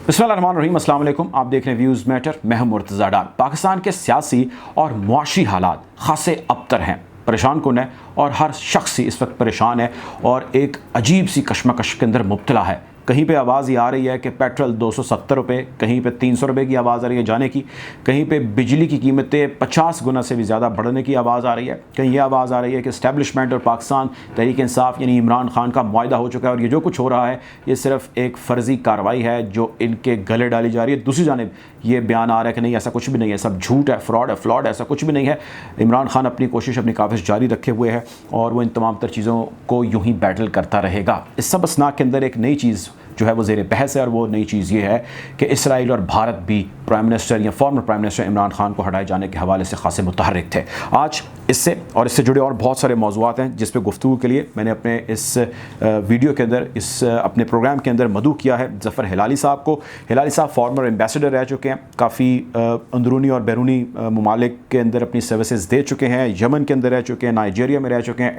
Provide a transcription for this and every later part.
बिस्मिल्लाहिर्रहमानिर्रहीम, अस्सलाम वालेकुम। आप देख रहे हैं व्यूज़ मैटर। मैं हूं मुर्तज़ा डार। पाकिस्तान के सियासी और मुआशी हालात खासे अबतर हैं, परेशान कुन है और हर शख्स ही इस वक्त परेशान है और एक अजीब सी कशमकश के अंदर मुब्तला है। कहीं पे आवाज़ ये आ रही है कि पेट्रोल 270 रुपये, कहीं पे 300 रुपये की आवाज़ आ रही है जाने की, कहीं पे बिजली की कीमतें 50 गुना से भी ज़्यादा बढ़ने की आवाज़ आ रही है। कहीं ये आवाज़ आ रही है कि इस्टेब्लिशमेंट और पाकिस्तान तहरीक इंसाफ यानी इमरान खान का मुआहदा हो चुका है और ये जो कुछ हो रहा है ये सिर्फ एक फ़र्ज़ी कार्रवाई है जो इनके गले डाली जा रही है। दूसरी जानिब ये बयान आ रहा है कि नहीं, ऐसा कुछ भी नहीं है, सब झूठ है, फ्रॉड है, फ्लॉड, ऐसा कुछ भी नहीं है। इमरान खान अपनी कोशिश, अपनी काविश जारी रखे हुए है और वो इन तमाम तर चीज़ों को यूँ ही बैटल करता रहेगा। इस सब असनाक के अंदर एक नई चीज़ जो है वो ज़ेर बहस है और वो नई चीज़ ये है कि इसराइल और भारत भी प्राइम मिनिस्टर या former prime minister Imran Khan को हटाए जाने के हवाले से खासे मुतहर्रिक थे। आज इससे और इससे जुड़े और बहुत सारे मौज़ूआत हैं जिस पे गुफ्तगू के लिए मैंने अपने इस वीडियो के अंदर, इस अपने प्रोग्राम के अंदर मदऊ किया है ज़फ़र हिलाली साहब को। हिलाली साहब फॉर्मर एम्बेसडर रह चुके हैं, काफ़ी अंदरूनी और बैरूनी ममालिक के अंदर अपनी सर्विसेज दे चुके हैं, यमन के अंदर रह चुके हैं, नाइजीरिया में रह चुके हैं,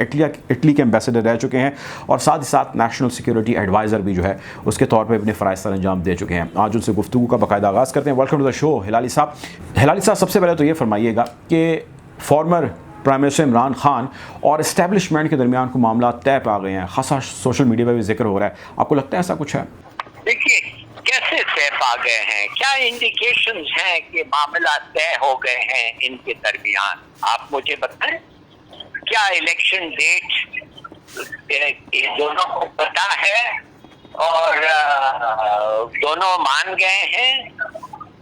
इटली के एम्बेसडर रह चुके हैं और साथ ही साथ नेशनल सिक्योरिटी एडवाइज़र भी जो है उसके तौर पर अपने फ़राइज़ सर अंजाम दे चुके हैं। आज उनसे गुफ्तगू का बाकायदा आगाज़ करते हैं। Welcome to the show Hilali साहब। हिलाली साहब, सबसे पहले तो ये फरमाइएगा कि former prime minister Imran Khan और इस्टेब्लिशमेंट के दरमियान को मामला तय पा गए हैं, खासा सोशल मीडिया पर भी जिक्र हो रहा है, आपको लगता है ऐसा कुछ है? देखिए, कैसे तय पा गए हैं, क्या इंडिकेशंस हैं कि मामला तय हो गए हैं इनके दरमियान, आप मुझे बताएं। क्या इलेक्शन डेट दोनों को पता है और दोनों मान गए हैं?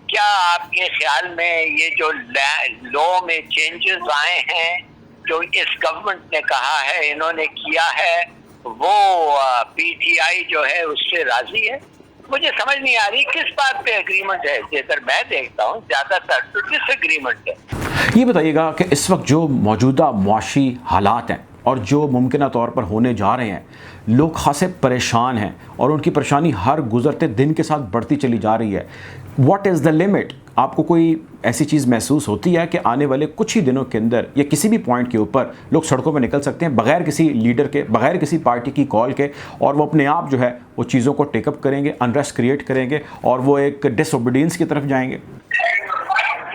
क्या आपके ख्याल में ये जो लॉ में चेंजेस आए हैं जो इस गवर्नमेंट ने कहा है, इन्होंने किया है, वो पीटीआई जो है उससे राजी है? मुझे समझ नहीं आ रही किस बात पे एग्रीमेंट है। जिधर मैं देखता हूँ ज्यादातर तो डिसएग्रीमेंट है। ये बताइएगा कि इस वक्त जो मौजूदा मुआशी हालात हैं और जो मुमकिन तौर पर होने जा रहे हैं, लोग खासे परेशान हैं और उनकी परेशानी हर गुजरते दिन के साथ बढ़ती चली जा रही है। What is the limit? आपको कोई ऐसी चीज़ महसूस होती है कि आने वाले कुछ ही दिनों के अंदर या किसी भी पॉइंट के ऊपर लोग सड़कों पर निकल सकते हैं बग़ैर किसी लीडर के, बग़ैर किसी पार्टी की कॉल के, और वो अपने आप जो है वो चीज़ों को टेकअप करेंगे, अनरेस्ट क्रिएट करेंगे और वो एक डिसओबीडियंस की तरफ जाएंगे?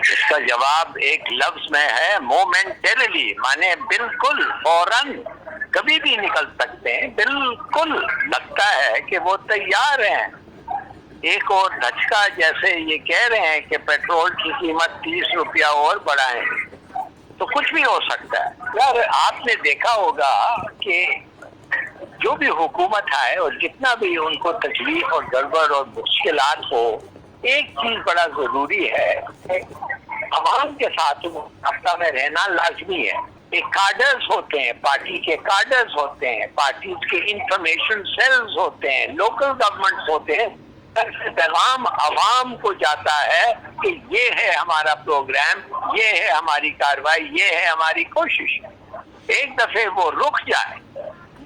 इसका जवाब एक लफ्ज में है, मोमेंटरली, माने बिल्कुल फौरन, कभी भी निकल सकते हैं। बिल्कुल लगता है कि वो तैयार हैं। एक और धचका, जैसे ये कह रहे हैं कि पेट्रोल की कीमत 30 रुपया और बढ़ाएं, तो कुछ भी हो सकता है। यार, आपने देखा होगा कि जो भी हुकूमत आए और जितना भी उनको तकलीफ और गड़बड़ और मुश्किलात हो, एक चीज बड़ा जरूरी है, अवाम के साथ रास्ता में रहना लाजमी है। एक कार्डर्स होते हैं, पार्टी के कार्डर्स होते हैं, पार्टी के इंफॉर्मेशन सेल्स होते हैं, लोकल गवर्नमेंट्स होते हैं। पैगाम अवाम को जाता है कि ये है हमारा प्रोग्राम, ये है हमारी कार्रवाई, ये है हमारी कोशिश। एक दफे वो रुक जाए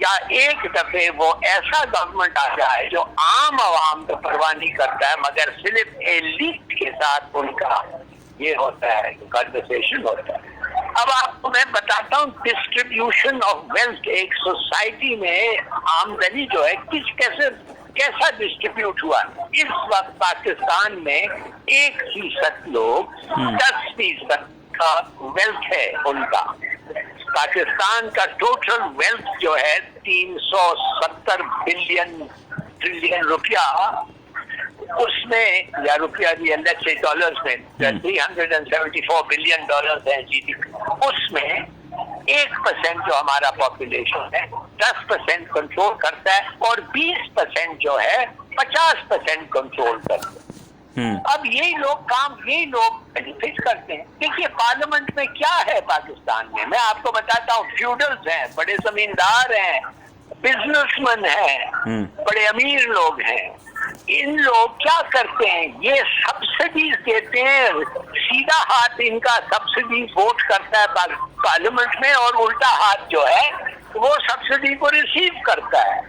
या एक दफे वो ऐसा गवर्नमेंट आ जाए जो आम आवाम को परवाह नहीं करता है मगर सिर्फ एलीट के साथ उनका ये होता है, कन्वर्सेशन होता है। अब आपको मैं बताता हूँ डिस्ट्रीब्यूशन ऑफ वेल्थ एक सोसाइटी में आमदनी जो है कैसा डिस्ट्रीब्यूट हुआ। इस वक्त पाकिस्तान में 1% लोग 10% का वेल्थ है उनका। पाकिस्तान का टोटल वेल्थ जो है 370 ट्रिलियन रुपया, उसमें या रुपया से डॉलर्स में 374 बिलियन डॉलर्स है जीडीपी। उसमें 1% जो हमारा पॉपुलेशन है 10% कंट्रोल करता है और 20% जो है 50% कंट्रोल करता है। अब यही लोग बेनिफिट करते हैं। देखिए, पार्लियामेंट में क्या है पाकिस्तान में, मैं आपको बताता हूँ। फ्यूडल्स हैं, बड़े जमींदार हैं, बिजनेसमैन हैं, बड़े अमीर लोग हैं। इन लोग क्या करते हैं, ये सब्सिडीज देते हैं। सीधा हाथ इनका सब्सिडी वोट करता है पार्लियामेंट में और उल्टा हाथ जो है वो सब्सिडी को रिसीव करता है।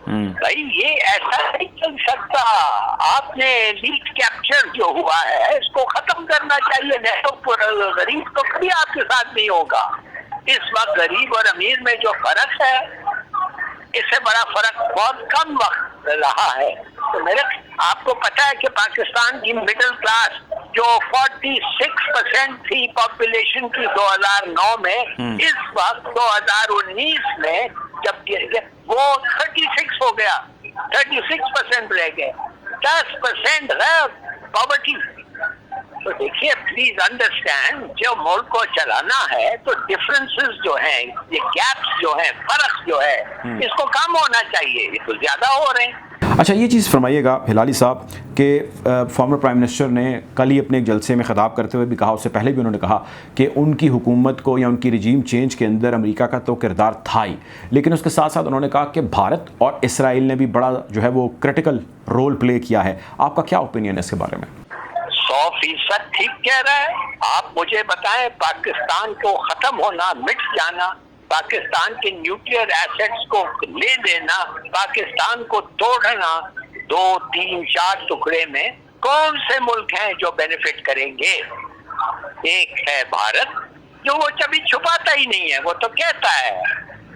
भाई, ये ऐसा नहीं चल सकता। आपने लीड कैप्चर जो हुआ है इसको खत्म करना चाहिए, नहीं तो गरीब तो कभी आपके साथ नहीं होगा। इस वक्त गरीब और अमीर में जो फर्क है, इससे बड़ा फर्क बहुत कम वक्त रहा है। तो آپ کو پتا ہے کہ پاکستان کی مڈل کلاس جو 46% تھی پاپولیشن کی 2009 میں، اس وقت 2019 میں جب وہ 36 ہو گیا، 36% رہ گئے، 10% ہے پاورٹی. تو دیکھیے پلیز انڈرسٹینڈ، جو ملک کو چلانا ہے تو ڈفرینسز جو ہیں، یہ گیپس جو ہیں، فرق جو ہے، اس کو کم ہونا چاہیے، یہ تو زیادہ ہو رہے ہیں. اچھا یہ چیز فرمائیے گا ہلالی صاحب کہ فارمر پرائم منسٹر نے کل ہی اپنے ایک جلسے میں خطاب کرتے ہوئے بھی کہا، اس سے پہلے بھی انہوں نے کہا کہ ان کی حکومت کو یا ان کی رجیم چینج کے اندر امریکہ کا تو کردار تھا ہی، لیکن اس کے ساتھ ساتھ انہوں نے کہا کہ بھارت اور اسرائیل نے بھی بڑا جو ہے وہ کرٹیکل رول پلے کیا ہے. آپ کا کیا اوپینین ہے اس کے بارے میں؟ 100% ٹھیک کہہ رہا ہے. آپ مجھے بتائیں، پاکستان کو ختم ہونا، مٹ جانا، پاکستان کے نیوکلیئر ایسٹس کو لے لینا، پاکستان کو توڑنا 2 3 4 ٹکڑے میں، کون سے ملک ہیں جو بینیفٹ کریں گے؟ ایک ہے بھارت، جو وہ کبھی چھپاتا ہی نہیں ہے، وہ تو کہتا ہے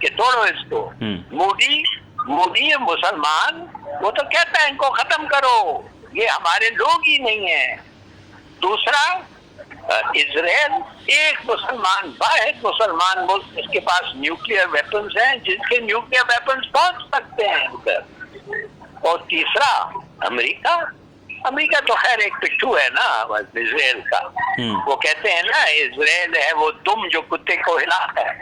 کہ توڑو اس کو. مودی مسلمان، وہ تو کہتا ہے ان کو ختم کرو، یہ ہمارے لوگ ہی نہیں ہیں. دوسرا اسرائیل، ایک مسلمان، واحد مسلمان ملک جس کے پاس نیوکلیئر ویپنز ہیں، جس کے نیوکلیئر ویپنز پہنچ سکتے ہیں ادھر. اور تیسرا امریکہ تو خیر ایک پٹھو ہے نا اسرائیل کا. وہ کہتے ہیں نا اسرائیل ہے وہ دم جو کتے کو ہلاتا ہے.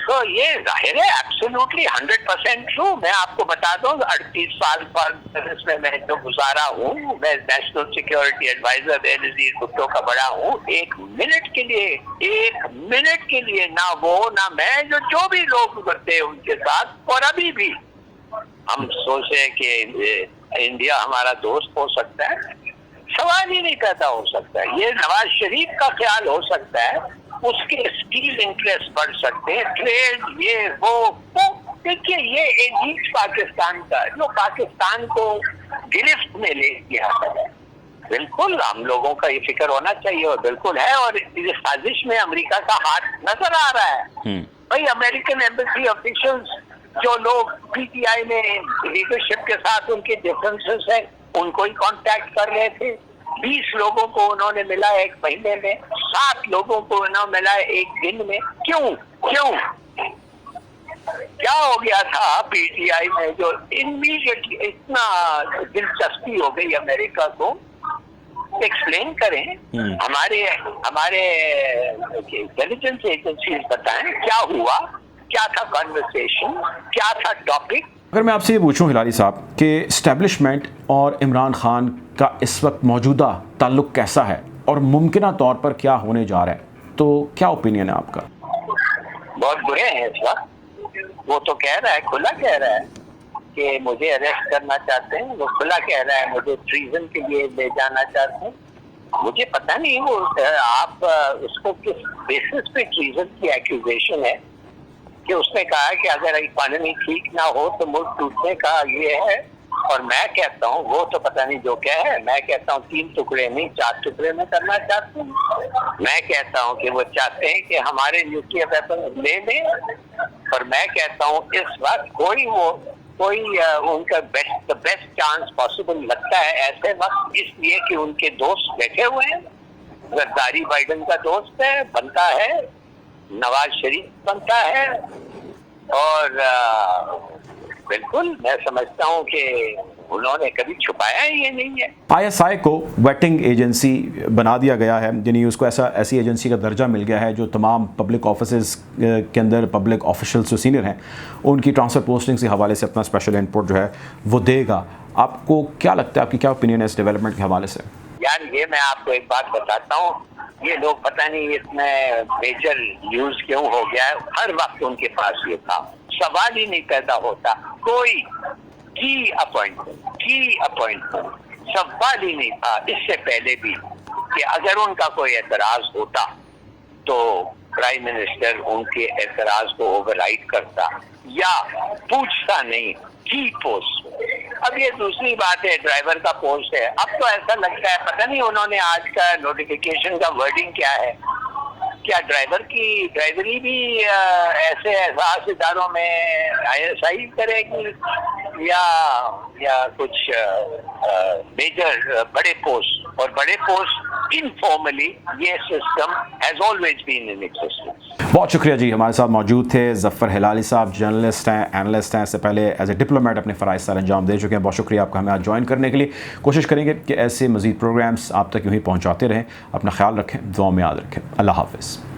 تو یہ ظاہر ہے ایبسولوٹلی 100% ٹرو. میں آپ کو بتا دوں 38 سال سروس میں جو گزارا ہوں، میں national security adviser Benazir Bhutto کا بڑا ہوں. ایک منٹ کے لیے نہ وہ نہ میں، جو بھی لوگ گزرتے ان کے ساتھ، اور ابھی بھی ہم سوچے کہ انڈیا ہمارا دوست ہو سکتا ہے، سوال ہی نہیں پیدا ہو سکتا. یہ نواز شریف کا خیال ہو سکتا ہے، اس کے اسٹیل انٹرسٹ بڑھ سکتے ہیں، ٹریڈ، یہ وہ. دیکھیے یہ ایلیٹ پاکستان کا جو پاکستان کو گرفت میں لے گیا ہے، بالکل ہم لوگوں کا یہ فکر ہونا چاہیے، اور بالکل ہے. اور اس سازش میں امریکہ کا ہاتھ نظر آ رہا ہے. بھائی امریکن ایمبیسی آفیشلز جو لوگ پی ٹی آئی میں لیڈرشپ کے ساتھ ان کے ڈفرینسز ہیں، ان کو ہی کانٹیکٹ کر رہے تھے. 20 لوگوں کو انہوں نے ملا 1 مہینے میں، 7 لوگوں کو انہوں نے ملا 1 دن میں. کیوں کیا ہو گیا تھا پی ٹی آئی میں جو امیڈیٹلی اتنا دلچسپی ہو گئی امریکہ کو؟ ایکسپلین کریں. ہمارے انٹیلیجنس ایجنسیز بتائیں کیا ہوا، کیا تھا کنورسیشن، کیا تھا ٹاپک. اگر میں آپ سے یہ پوچھوں ہلالی صاحب کہ اسٹیبلشمنٹ اور عمران خان کا اس وقت موجودہ تعلق کیسا ہے اور ممکنہ طور پر کیا ہونے جا رہا ہے، تو کیا اوپینین ہے آپ کا؟ بہت برے ہیں اس وقت. وہ تو کہہ رہا ہے، کھلا کہہ رہا ہے کہ مجھے اریسٹ کرنا چاہتے ہیں. وہ کھلا کہہ رہا ہے مجھے ٹریزن کے لیے لے جانا چاہتے ہیں. مجھے پتہ نہیں وہ آپ اس کو کس بیسس پہ ٹریزن کی ایکوزیشن ہے کہ اس نے کہا کہ اگر اکانومی ٹھیک نہ ہو تو ملک ٹوٹنے کا یہ ہے. اور میں کہتا ہوں وہ تو پتہ نہیں جو کیا ہے، میں کہتا ہوں 3 ٹکڑے نہیں 4 ٹکڑے میں کرنا چاہتے ہیں. میں کہتا ہوں کہ وہ چاہتے ہیں کہ ہمارے نیوکلیئر ویپن لے لیں. اور میں کہتا ہوں اس وقت کوئی ان کا بیسٹ چانس پاسبل لگتا ہے ایسے وقت، اس لیے کہ ان کے دوست بیٹھے ہوئے ہیں. زرداری بائیڈن کا دوست ہے، بنتا ہے، نواز شریف بنتا ہے. اور بالکل میں سمجھتا ہوں کہ انہوں نے کبھی چھپایا یہ نہیں ہے. ISI کو ویٹنگ ایجنسی بنا دیا گیا ہے، یعنی اس کو ایسی ایجنسی کا درجہ مل گیا ہے جو تمام پبلک آفیسز کے اندر پبلک آفیشلز جو سینئر ہیں ان کی ٹرانسفر پوسٹنگ کے حوالے سے اپنا اسپیشل ان پٹ جو ہے وہ دے گا. آپ کو کیا لگتا ہے، آپ کی کیا اوپینین ہے اس ڈیولپمنٹ کے حوالے سے؟ یار یہ میں آپ کو ایک بات بتاتا ہوں، یہ لوگ پتہ نہیں اس میں میجر نیوز کیوں ہو گیا ہے. ہر وقت ان کے پاس یہ تھا، سوال ہی نہیں پیدا ہوتا کوئی کی اپوائنٹمنٹ سوال ہی نہیں تھا اس سے پہلے بھی کہ اگر ان کا کوئی اعتراض ہوتا تو پرائم منسٹر ان کے اعتراض کو اوور رائڈ کرتا یا پوچھتا نہیں کی پوسٹ. اب یہ دوسری بات ہے، ڈرائیور کا پوسٹ ہے. اب تو ایسا لگتا ہے پتہ نہیں انہوں نے آج کا نوٹیفیکیشن کا ورڈنگ کیا ہے، کیا ڈرائیور کی ڈرائیوری بھی ایسے احساس اداروں میں ISI کرے گی یا کچھ میجر بڑے پوسٹ، اور بڑے پوسٹ انفارملی، یہ system has always been in existence. بہت شکریہ جی. ہمارے ساتھ موجود تھے ظفر ہلالی صاحب، جرنلسٹ ہیں، اینالسٹ ہیں، اس سے پہلے ایز اے ڈپلومیٹ اپنے فرائض سر انجام دے چکے ہیں. بہت شکریہ آپ کا ہمیں آج جوائن کرنے کے لیے. کوشش کریں گے کہ ایسے مزید پروگرامز آپ تک یوں ہی پہنچاتے رہیں. اپنا خیال رکھیں، دعاؤں میں یاد رکھیں. اللہ حافظ.